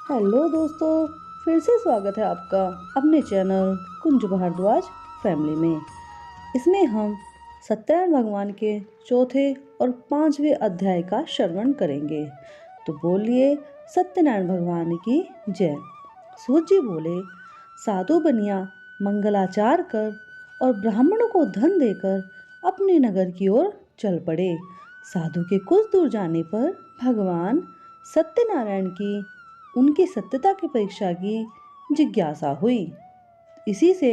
Hello दोस्तों, फिर से स्वागत है आपका अपने चैनल कुंज भारद्वाज फैमिली में। इसमें हम सत्यनारायण भगवान के चौथे और पांचवें अध्याय का श्रवण करेंगे। तो बोलिए सत्यनारायण भगवान की जय। सूत जी बोले, साधु बनिया मंगलाचार कर और ब्राह्मणों को धन देकर अपने नगर की ओर चल पड़े। साधु के कुछ दूर जाने पर भगवान सत्यनारायण की उनकी सत्यता की परीक्षा की जिज्ञासा हुई। इसी से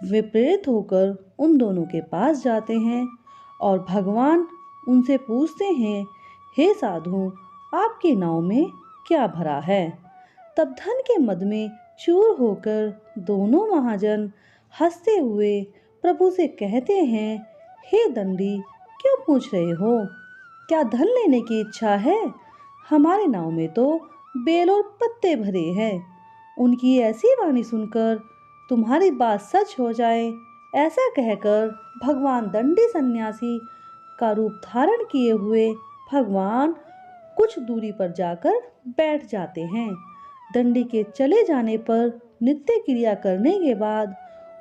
वे प्रेरित होकर उन दोनों के पास जाते हैं और भगवान उनसे पूछते हैं, हे साधु, आपकी नाव में क्या भरा है? तब धन के मद में चूर होकर दोनों महाजन हंसते हुए प्रभु से कहते हैं, हे दंडी, क्यों पूछ रहे हो? क्या धन लेने की इच्छा है? हमारे नाव में तो बेल और पत्ते भरे हैं। उनकी ऐसी वाणी सुनकर तुम्हारी बात सच हो जाए, ऐसा कहकर भगवान दंडी सन्यासी का रूप धारण किए हुए भगवान कुछ दूरी पर जाकर बैठ जाते हैं। दंडी के चले जाने पर नित्य क्रिया करने के बाद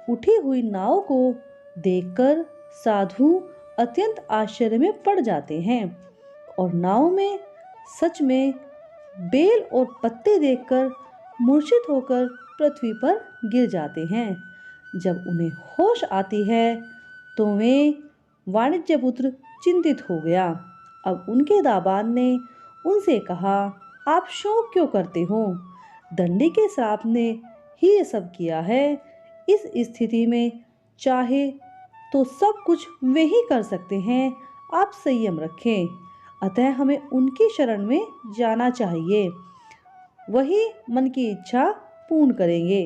उठी हुई नाव को देखकर साधु अत्यंत आश्चर्य में पड़ जाते हैं और नाव में सच में बेल और पत्ते देखकर मूर्छित होकर पृथ्वी पर गिर जाते हैं। जब उन्हें होश आती है तो वे वाणिज्यपुत्र चिंतित हो गया। अब उनके दामाद ने उनसे कहा, आप शोक क्यों करते हो? दंडी के श्राप ने ही ये सब किया है। इस स्थिति में चाहे तो सब कुछ वे ही कर सकते हैं। आप संयम रखें, अतः हमें उनकी शरण में जाना चाहिए, वही मन की इच्छा पूर्ण करेंगे।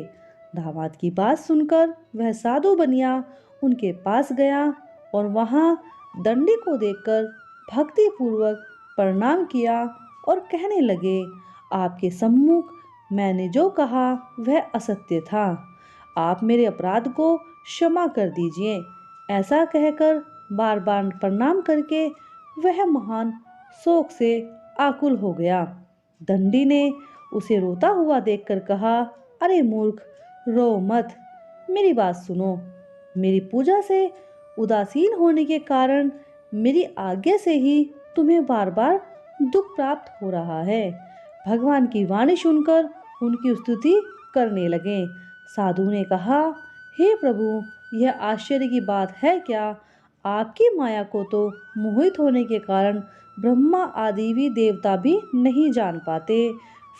दामाद की बात सुनकर वह साधु बनिया उनके पास गया और वहां दंडी को देखकर भक्ति पूर्वक प्रणाम किया और कहने लगे, आपके सम्मुख मैंने जो कहा वह असत्य था। आप मेरे अपराध को क्षमा कर दीजिए। ऐसा कहकर बार बार प्रणाम करके वह महान शोक से आकुल हो गया। दंडी ने उसे रोता हुआ देखकर कहा, अरे मूर्ख, रो मत, मेरी बात सुनो। मेरी पूजा से उदासीन होने के कारण मेरी आज्ञा से ही तुम्हें बार बार दुख प्राप्त हो रहा है। भगवान की वाणी सुनकर उनकी स्तुति करने लगे। साधु ने कहा, हे प्रभु, यह आश्चर्य की बात है क्या? आपकी माया को तो मोहित होने के कारण ब्रह्मा आदि भी देवता भी नहीं जान पाते।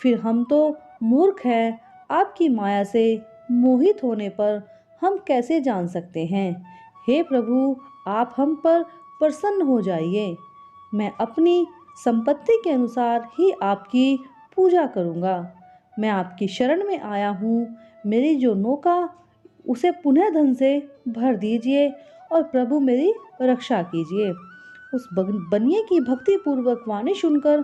फिर हम तो मूर्ख हैं, आपकी माया से मोहित होने पर हम कैसे जान सकते हैं? हे प्रभु, आप हम पर प्रसन्न हो जाइए। मैं अपनी संपत्ति के अनुसार ही आपकी पूजा करूंगा। मैं आपकी शरण में आया हूँ। मेरी जो नौका उसे पुनः धन से भर दीजिए और प्रभु मेरी रक्षा कीजिए। उस बनिए की भक्ति पूर्वक वाणी सुनकर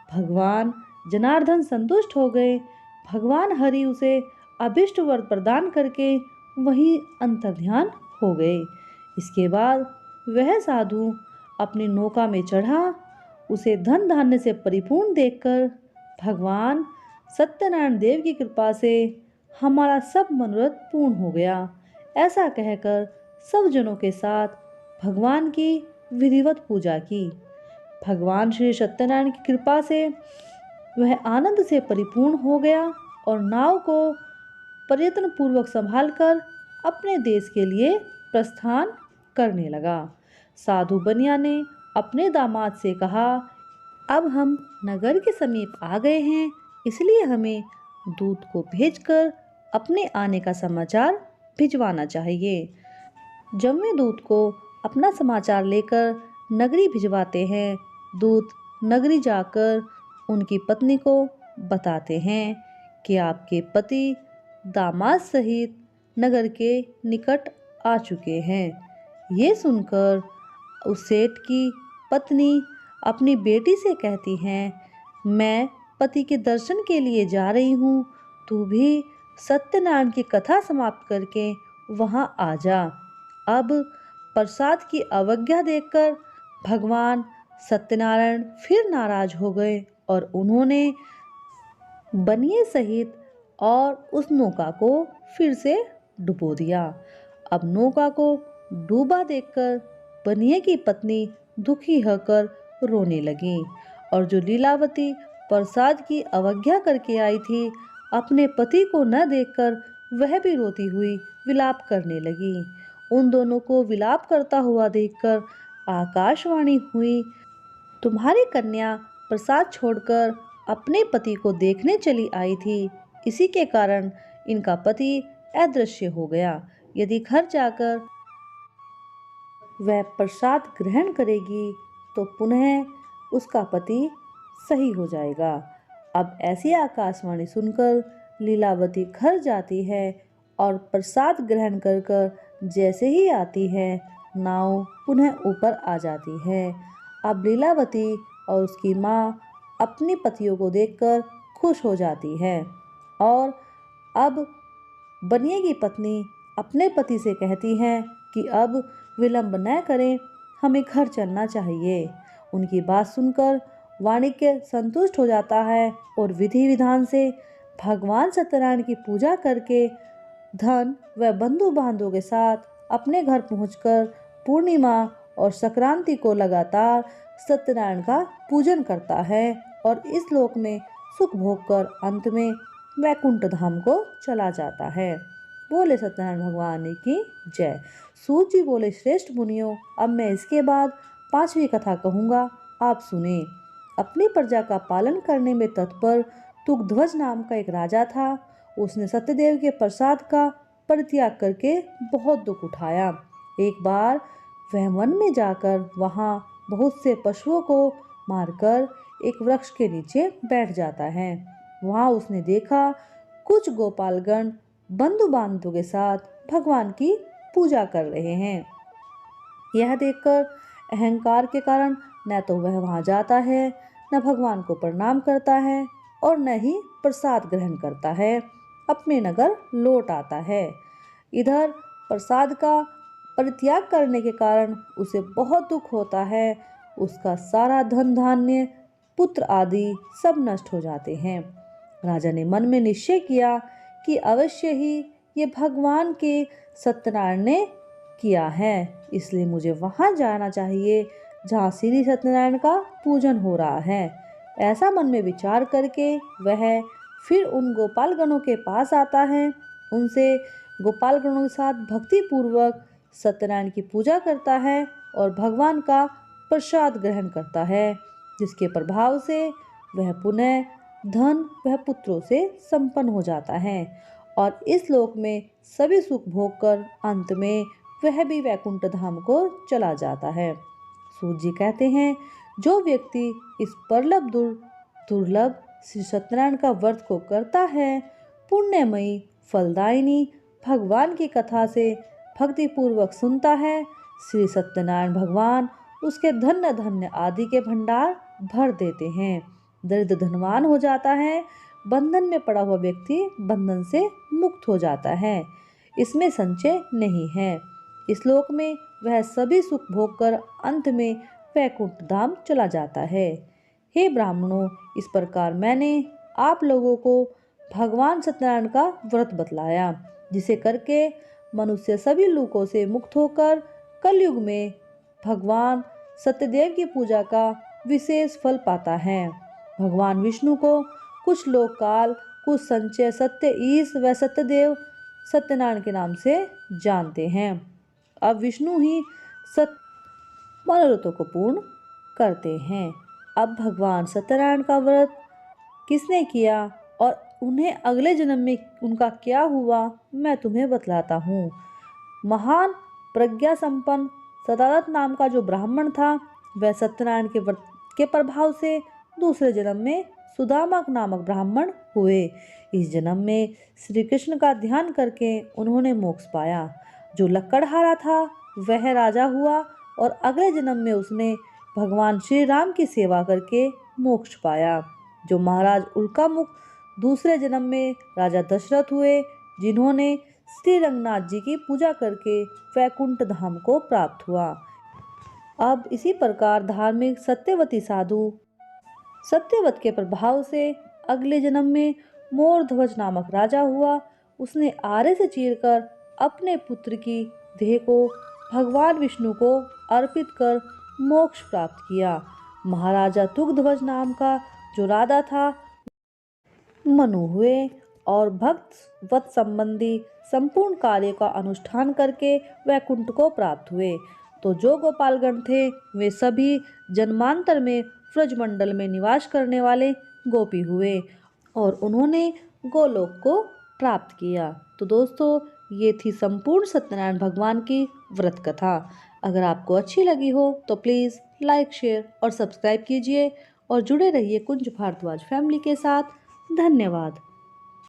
भगवान जनार्दन संतुष्ट हो गए। भगवान हरि उसे अभिष्ट वर प्रदान करके वहीं अंतर्ध्यान हो गए। इसके बाद वह साधु अपनी नौका में चढ़ा। उसे धन धान्य से परिपूर्ण देखकर भगवान सत्यनारायण देव की कृपा से हमारा सब मनोरथ पूर्ण हो गया, ऐसा कहकर सब जनों के साथ भगवान की विधिवत पूजा की। भगवान श्री सत्यनारायण की कृपा से वह आनंद से परिपूर्ण हो गया और नाव को प्रयत्न पूर्वक संभालकर अपने देश के लिए प्रस्थान करने लगा। साधु बनिया ने अपने दामाद से कहा, अब हम नगर के समीप आ गए हैं, इसलिए हमें दूत को भेजकर अपने आने का समाचार भिजवाना चाहिए। जब वे दूत को अपना समाचार लेकर नगरी भिजवाते हैं, दूत नगरी जाकर उनकी पत्नी को बताते हैं कि आपके पति दामाद सहित नगर के निकट आ चुके हैं। ये सुनकर उस सेठ की पत्नी अपनी बेटी से कहती हैं, मैं पति के दर्शन के लिए जा रही हूँ, तू भी सत्यनारायण की कथा समाप्त करके वहाँ आ जा। अब प्रसाद की अवज्ञा देखकर भगवान सत्यनारायण फिर नाराज हो गए और उन्होंने बनिए सहित और उस नौका को फिर से डुबो दिया। अब नौका को डूबा देखकर बनिए की पत्नी दुखी होकर रोने लगी और जो लीलावती प्रसाद की अवज्ञा करके आई थी, अपने पति को न देखकर वह भी रोती हुई विलाप करने लगी। उन दोनों को विलाप करता हुआ देखकर आकाशवाणी हुई, तुम्हारी कन्या प्रसाद छोड़कर अपने पति को देखने चली आई थी, इसी के कारण इनका पति अदृश्य हो गया। यदि घर जाकर वह प्रसाद ग्रहण करेगी तो पुनः उसका पति सही हो जाएगा। अब ऐसी आकाशवाणी सुनकर लीलावती घर जाती है और प्रसाद ग्रहण कर कर जैसे ही आती है, नाव पुनः ऊपर आ जाती है। अब लीलावती और उसकी माँ अपने पतियों को देखकर खुश हो जाती है और अब बनिए की पत्नी अपने पति से कहती है कि अब विलंब न करें, हमें घर चलना चाहिए। उनकी बात सुनकर वाणिज्य संतुष्ट हो जाता है और विधि विधान से भगवान सत्यनारायण की पूजा करके धन व बंधु बांधवों के साथ अपने घर पहुंचकर पूर्णिमा और संक्रांति को लगातार सत्यनारायण का पूजन करता है और इस लोक में सुख भोग कर अंत में वैकुंठ धाम को चला जाता है। बोले सत्यनारायण भगवान की जय। सूत जी बोले, श्रेष्ठ मुनियों, अब मैं इसके बाद 5वीं कथा कहूँगा, आप सुने। अपनी प्रजा का पालन करने में तत्पर तुगध्वज नाम का एक राजा था। उसने सत्यदेव के प्रसाद का परित्याग करके बहुत दुख उठाया। एक बार वह वन में जाकर वहाँ बहुत से पशुओं को मारकर एक वृक्ष के नीचे बैठ जाता है। वहाँ उसने देखा कुछ गोपालगण बंधु बांधवों के साथ भगवान की पूजा कर रहे हैं। यह देखकर अहंकार के कारण न तो वह वहाँ जाता है, न भगवान को प्रणाम करता है और न ही प्रसाद ग्रहण करता है, अपने नगर लौट आता है। इधर प्रसाद का परित्याग करने के कारण उसे बहुत दुख होता है। उसका सारा धन धान्य, पुत्र आदि सब नष्ट हो जाते हैं। राजा ने मन में निश्चय किया कि अवश्य ही ये भगवान के सत्यनारायण ने किया है, इसलिए मुझे वहां जाना चाहिए जहाँ श्री सत्यनारायण का पूजन हो रहा है। ऐसा मन में विचार करके वह फिर उन गोपालगणों के पास आता है। उनसे गोपालगणों के साथ भक्ति पूर्वक सत्यनारायण की पूजा करता है और भगवान का प्रसाद ग्रहण करता है, जिसके प्रभाव से वह पुनः धन वह पुत्रों से संपन्न हो जाता है और इस लोक में सभी सुख भोग कर अंत में वह भी वैकुंठ धाम को चला जाता है। सूत जी कहते हैं, जो व्यक्ति इस दुर्लभ श्री सत्यनारायण का व्रत को करता है, पुण्यमयी फलदायिनी भगवान की कथा से भक्ति पूर्वक सुनता है, श्री सत्यनारायण भगवान उसके धन्य धन्य आदि के भंडार भर देते हैं। दरिद्र धनवान हो जाता है, बंधन में पड़ा हुआ व्यक्ति बंधन से मुक्त हो जाता है। इसमें संचय नहीं है। इस लोक में वह सभी सुख भोग कर अंत में वैकुंठ धाम चला जाता है। हे ब्राह्मणों, इस प्रकार मैंने आप लोगों को भगवान सत्यनारायण का व्रत बतलाया, जिसे करके मनुष्य सभी लोकों से मुक्त होकर कलयुग में भगवान सत्यदेव की पूजा का विशेष फल पाता है। भगवान विष्णु को कुछ लोग काल, कुछ संचय, सत्य ईश व सत्यदेव सत्यनारायण के नाम से जानते हैं। अब विष्णु ही मनोरथों को पूर्ण करते हैं। अब भगवान सत्यनारायण का व्रत किसने किया और उन्हें अगले जन्म में उनका क्या हुआ, मैं तुम्हें बतलाता हूँ। महान प्रज्ञा संपन्न सदादत्त नाम का जो ब्राह्मण था, वह सत्यनारायण के व्रत के प्रभाव से दूसरे जन्म में सुदामा नामक ब्राह्मण हुए। इस जन्म में श्री कृष्ण का ध्यान करके उन्होंने मोक्ष पाया। जो लक्कड़हारा था वह राजा हुआ और अगले जन्म में उसने भगवान श्री राम की सेवा करके मोक्ष पाया। जो महाराज उल्कामुख दूसरे जन्म में राजा दशरथ हुए, जिन्होंने श्री रंगनाथ जी की पूजा करके वैकुंठ धाम को प्राप्त हुआ। अब इसी प्रकार धार्मिक सत्यवती साधु सत्यवत के प्रभाव से अगले जन्म में मोरध्वज नामक राजा हुआ। उसने आरे से चीरकर अपने पुत्र की देह को भगवान विष्णु को अर्पित कर मोक्ष प्राप्त किया। महाराजा तुंगध्वज नाम का जो राजा था मनु हुए और भक्त वत संबंधी संपूर्ण कार्य का अनुष्ठान करके वैकुंठ को प्राप्त हुए। तो जो गोपालगण थे वे सभी जन्मांतर में ब्रजमंडल में निवास करने वाले गोपी हुए और उन्होंने गोलोक को प्राप्त किया। तो दोस्तों, ये थी संपूर्ण सत्यनारायण भगवान की व्रत कथा। अगर आपको अच्छी लगी हो तो प्लीज़ लाइक, शेयर और सब्सक्राइब कीजिए और जुड़े रहिए कुंज भारद्वाज फैमिली के साथ। धन्यवाद।